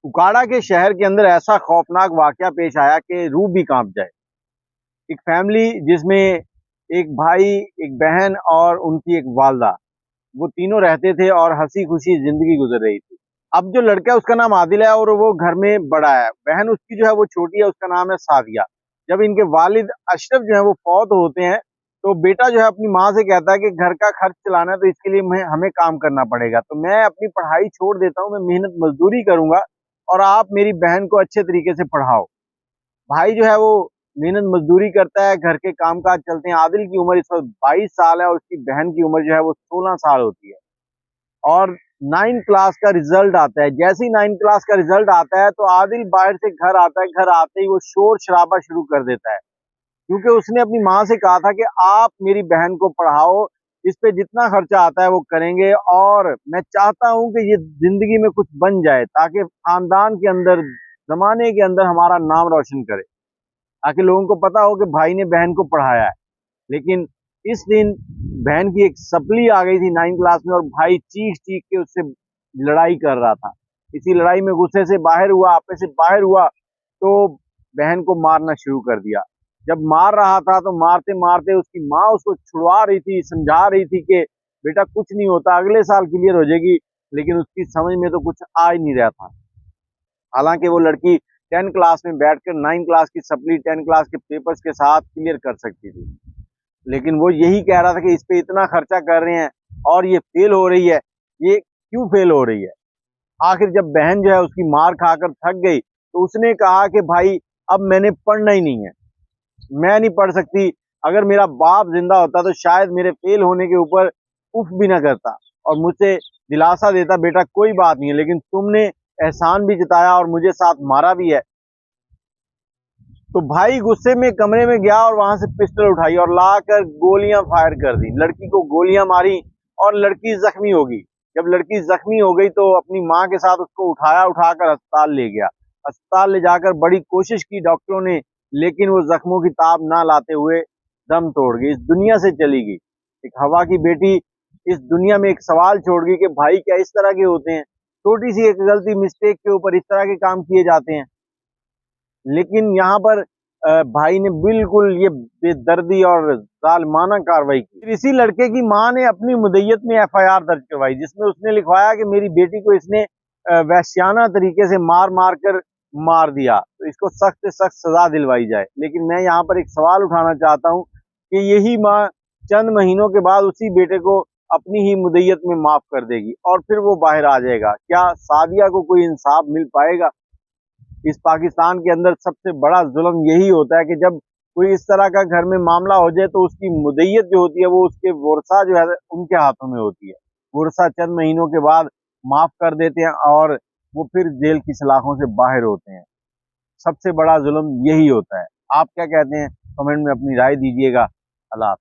उकाड़ा के शहर के अंदर ऐसा खौफनाक वाकया पेश आया कि रूह भी कांप जाए। एक फैमिली जिसमें एक भाई, एक बहन और उनकी एक वालदा, वो तीनों रहते थे और हंसी खुशी जिंदगी गुजर रही थी। अब जो लड़का है उसका नाम आदिल है और वो घर में बड़ा है। बहन उसकी जो है वो छोटी है, उसका नाम है सादिया। जब इनके वालिद अशरफ जो है वो फौत होते हैं तो बेटा जो है अपनी माँ से कहता है कि घर का खर्च चलाना है तो इसके लिए हमें काम करना पड़ेगा, तो मैं अपनी पढ़ाई छोड़ देता हूँ, मैं मेहनत मजदूरी करूंगा और आप मेरी बहन को अच्छे तरीके से पढ़ाओ। भाई जो है वो मेहनत मजदूरी करता है, घर के काम काज चलते हैं। आदिल की उम्र इस वक्त 22 साल है और उसकी बहन की उम्र जो है वो 16 साल होती है। और 9 क्लास का रिजल्ट आता है। जैसे ही 9 क्लास का रिजल्ट आता है तो आदिल बाहर से घर आता है। घर आते ही वो शोर शराबा शुरू कर देता है, क्योंकि उसने अपनी माँ से कहा था कि आप मेरी बहन को पढ़ाओ, इस पे जितना खर्चा आता है वो करेंगे और मैं चाहता हूं कि ये जिंदगी में कुछ बन जाए ताकि खानदान के अंदर, जमाने के अंदर हमारा नाम रोशन करे, ताकि लोगों को पता हो कि भाई ने बहन को पढ़ाया है। लेकिन इस दिन बहन की एक सप्ली आ गई थी 9 क्लास में और भाई चीख चीख के उससे लड़ाई कर रहा था। इसी लड़ाई में गुस्से से बाहर हुआ, आपे से बाहर हुआ तो बहन को मारना शुरू कर दिया। जब मार रहा था तो मारते मारते उसकी माँ उसको छुड़वा रही थी, समझा रही थी कि बेटा कुछ नहीं होता, अगले साल क्लियर हो जाएगी, लेकिन उसकी समझ में तो कुछ आ ही नहीं रहा था। हालांकि वो लड़की 10 क्लास में बैठकर 9 क्लास की सप्ली 10 क्लास के पेपर्स के साथ क्लियर कर सकती थी, लेकिन वो यही कह रहा था कि इस पे इतना खर्चा कर रहे हैं और ये फेल हो रही है, ये क्यों फेल हो रही है। आखिर जब बहन जो है उसकी मार खाकर थक गई तो उसने कहा कि भाई अब मैंने पढ़ना ही नहीं है, मैं नहीं पढ़ सकती। अगर मेरा बाप जिंदा होता तो शायद मेरे फेल होने के ऊपर उफ भी ना करता और मुझसे दिलासा देता बेटा कोई बात नहीं है, लेकिन तुमने एहसान भी जताया और मुझे साथ मारा भी है। तो भाई गुस्से में कमरे में गया और वहां से पिस्टल उठाई और लाकर गोलियां फायर कर दी। लड़की को गोलियां मारी और लड़की जख्मी हो गई। जब लड़की जख्मी हो गई तो अपनी माँ के साथ उसको उठाकर अस्पताल ले गया। अस्पताल ले जाकर बड़ी कोशिश की डॉक्टरों ने, लेकिन वो जख्मों की ताब ना लाते हुए दम तोड़ गई, इस दुनिया से चली गई। एक हवा की बेटी इस दुनिया में एक सवाल छोड़ गई कि भाई क्या इस तरह के होते हैं, छोटी सी एक गलती मिस्टेक के ऊपर इस तरह के काम किए जाते हैं। लेकिन यहाँ पर भाई ने बिल्कुल ये बेदर्दी और जालिमाना कार्रवाई की। फिर इसी लड़के की माँ ने अपनी मुद्दत में एफआईआर दर्ज करवाई, जिसमें उसने लिखवाया कि मेरी बेटी को इसने वहशियाना तरीके से मार मार कर मार दिया, तो इसको सख्त से सख्त सजा दिलवाई जाए। लेकिन मैं यहाँ पर एक सवाल उठाना चाहता हूँ कि यही माँ चंद महीनों के बाद उसी बेटे को अपनी ही मुद्दत में माफ कर देगी और फिर वो बाहर आ जाएगा। क्या सादिया को कोई इंसाफ मिल पाएगा? इस पाकिस्तान के अंदर सबसे बड़ा जुल्म यही होता है कि जब कोई इस तरह का घर में मामला हो जाए तो उसकी मुद्दत जो होती है वो उसके वर्सा जो है उनके हाथों में होती है। वर्सा चंद महीनों के बाद माफ कर देते हैं और वो फिर जेल की सलाखों से बाहर होते हैं। सबसे बड़ा जुल्म यही होता है। आप क्या कहते हैं? कमेंट में अपनी राय दीजिएगा। अल्लाह।